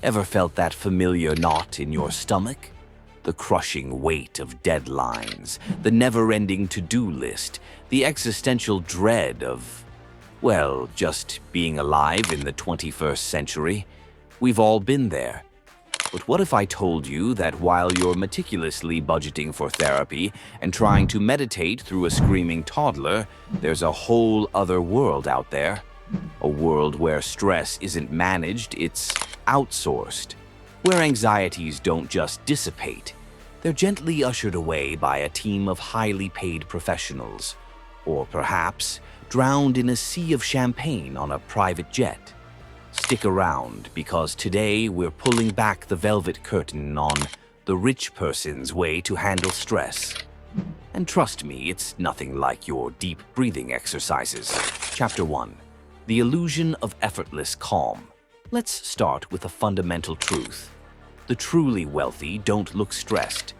Ever felt that familiar knot in your stomach? The crushing weight of deadlines, the never-ending to-do list, the existential dread of, well, just being alive in the 21st century. We've all been there. But what if I told you that while you're meticulously budgeting for therapy and trying to meditate through a screaming toddler, there's a whole other world out there? A world where stress isn't managed, it's outsourced. Where anxieties don't just dissipate, they're gently ushered away by a team of highly paid professionals. Or perhaps drowned in a sea of champagne on a private jet. Stick around, because today we're pulling back the velvet curtain on the rich person's way to handle stress. And trust me, it's nothing like your deep breathing exercises. Chapter 1. The Illusion of Effortless Calm. Let's start with a fundamental truth. The truly wealthy don't look stressed.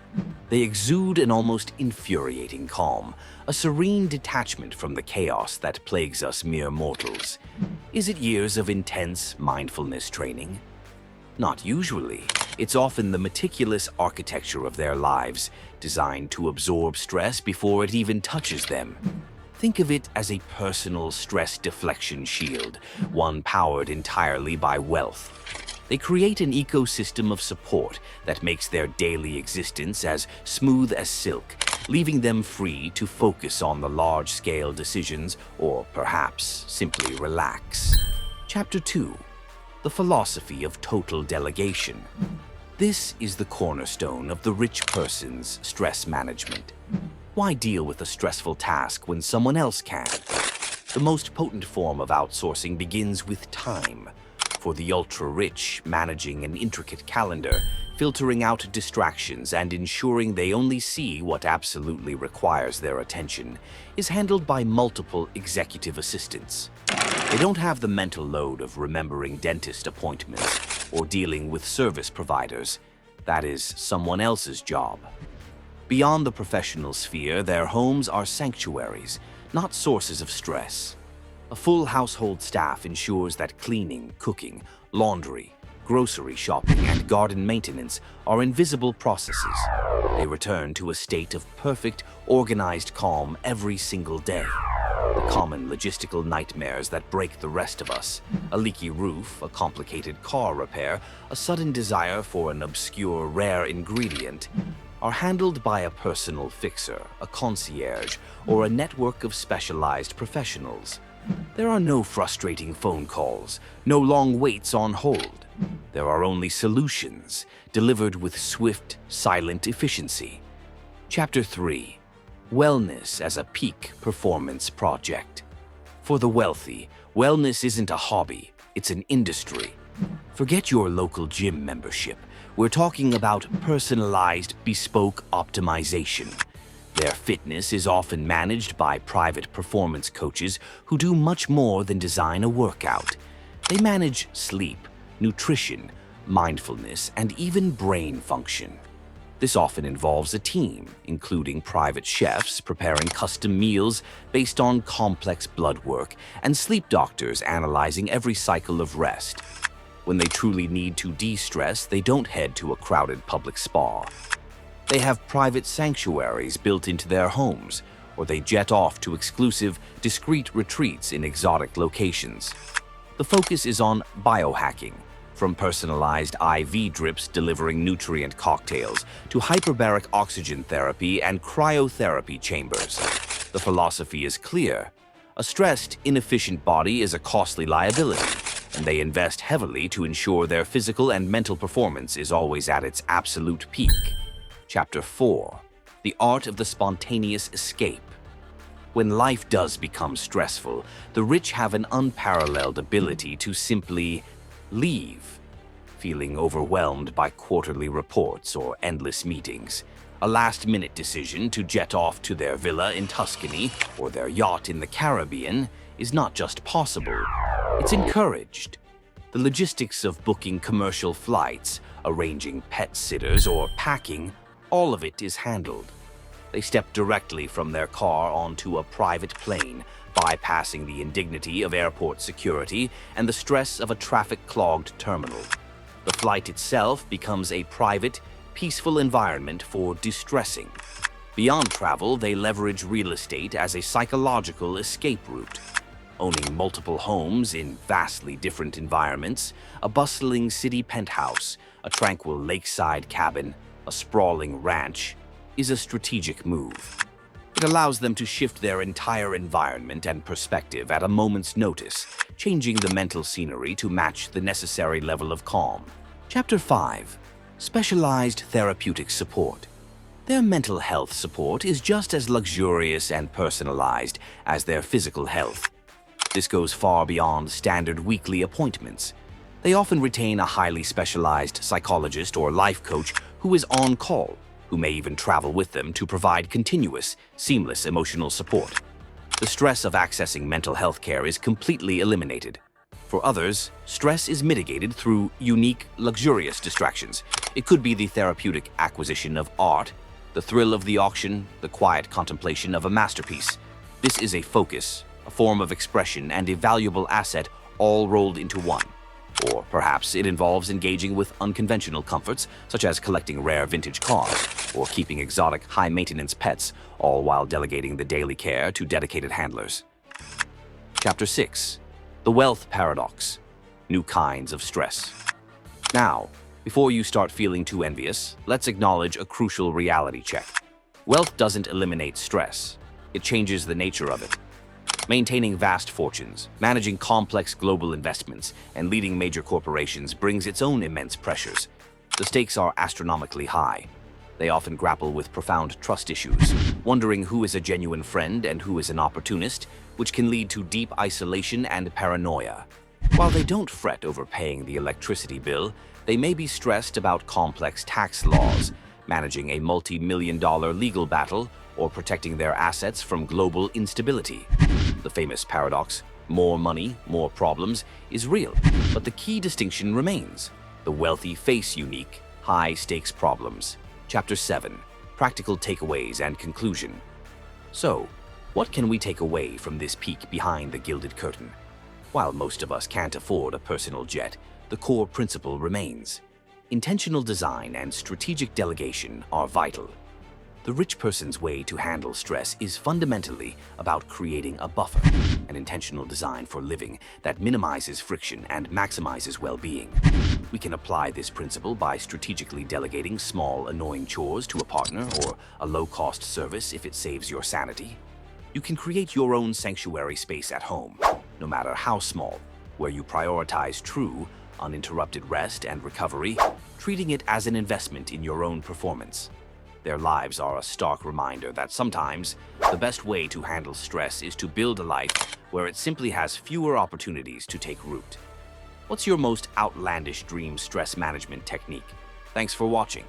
They exude an almost infuriating calm, a serene detachment from the chaos that plagues us mere mortals. Is it years of intense mindfulness training? Not usually. It's often the meticulous architecture of their lives, designed to absorb stress before it even touches them. Think of it as a personal stress deflection shield, one powered entirely by wealth. They create an ecosystem of support that makes their daily existence as smooth as silk, leaving them free to focus on the large-scale decisions or perhaps simply relax. Chapter 2. The Philosophy of Total Delegation. This is the cornerstone of the rich person's stress management. Why deal with a stressful task when someone else can? The most potent form of outsourcing begins with time. For the ultra-rich, managing an intricate calendar, filtering out distractions and ensuring they only see what absolutely requires their attention, is handled by multiple executive assistants. They don't have the mental load of remembering dentist appointments or dealing with service providers. That is someone else's job. Beyond the professional sphere, their homes are sanctuaries, not sources of stress. A full household staff ensures that cleaning, cooking, laundry, grocery shopping, and garden maintenance are invisible processes. They return to a state of perfect, organized calm every single day. The common logistical nightmares that break the rest of us, a leaky roof, a complicated car repair, a sudden desire for an obscure, rare ingredient, are handled by a personal fixer, a concierge, or a network of specialized professionals. There are no frustrating phone calls, no long waits on hold. There are only solutions, delivered with swift, silent efficiency. Chapter 3. Wellness as a Peak Performance Project. For the wealthy, wellness isn't a hobby, it's an industry. Forget your local gym membership. We're talking about personalized, bespoke optimization. Their fitness is often managed by private performance coaches who do much more than design a workout. They manage sleep, nutrition, mindfulness, and even brain function. This often involves a team, including private chefs preparing custom meals based on complex blood work, and sleep doctors analyzing every cycle of rest. When they truly need to de-stress, they don't head to a crowded public spa. They have private sanctuaries built into their homes, or they jet off to exclusive, discreet retreats in exotic locations. The focus is on biohacking, from personalized IV drips delivering nutrient cocktails to hyperbaric oxygen therapy and cryotherapy chambers. The philosophy is clear. A stressed, inefficient body is a costly liability, and they invest heavily to ensure their physical and mental performance is always at its absolute peak. Chapter 4. The Art of the Spontaneous Escape. When life does become stressful, the rich have an unparalleled ability to simply leave, feeling overwhelmed by quarterly reports or endless meetings. A last-minute decision to jet off to their villa in Tuscany or their yacht in the Caribbean is not just possible, it's encouraged. The logistics of booking commercial flights, arranging pet sitters, or packing, all of it is handled. They step directly from their car onto a private plane, bypassing the indignity of airport security and the stress of a traffic-clogged terminal. The flight itself becomes a private, peaceful environment for distressing. Beyond travel, they leverage real estate as a psychological escape route. Owning multiple homes in vastly different environments, a bustling city penthouse, a tranquil lakeside cabin, a sprawling ranch, is a strategic move. It allows them to shift their entire environment and perspective at a moment's notice, changing the mental scenery to match the necessary level of calm. Chapter 5. Specialized Therapeutic Support. Their mental health support is just as luxurious and personalized as their physical health. This goes far beyond standard weekly appointments. They often retain a highly specialized psychologist or life coach who is on call, who may even travel with them to provide continuous, seamless emotional support. The stress of accessing mental health care is completely eliminated. For others, stress is mitigated through unique, luxurious distractions. It could be the therapeutic acquisition of art, the thrill of the auction, the quiet contemplation of a masterpiece. This is a focus, a form of expression, and a valuable asset all rolled into one. Or perhaps it involves engaging with unconventional comforts, such as collecting rare vintage cars or keeping exotic, high-maintenance pets, all while delegating the daily care to dedicated handlers. Chapter 6. The Wealth Paradox. New Kinds of Stress. Now, before you start feeling too envious, let's acknowledge a crucial reality check. Wealth doesn't eliminate stress. It changes the nature of it. Maintaining vast fortunes, managing complex global investments, and leading major corporations brings its own immense pressures. The stakes are astronomically high. They often grapple with profound trust issues, wondering who is a genuine friend and who is an opportunist, which can lead to deep isolation and paranoia. While they don't fret over paying the electricity bill, they may be stressed about complex tax laws, managing a multi-million-dollar legal battle, or protecting their assets from global instability. The famous paradox, more money, more problems, is real, but the key distinction remains. The wealthy face unique, high-stakes problems. Chapter 7. Practical Takeaways and Conclusion. So, what can we take away from this peek behind the gilded curtain? While most of us can't afford a personal jet, the core principle remains. Intentional design and strategic delegation are vital. The rich person's way to handle stress is fundamentally about creating a buffer, an intentional design for living that minimizes friction and maximizes well-being. We can apply this principle by strategically delegating small, annoying chores to a partner or a low-cost service if it saves your sanity. You can create your own sanctuary space at home, no matter how small, where you prioritize true, uninterrupted rest and recovery, treating it as an investment in your own performance. Their lives are a stark reminder that sometimes the best way to handle stress is to build a life where it simply has fewer opportunities to take root. What's your most outlandish dream stress management technique? Thanks for watching.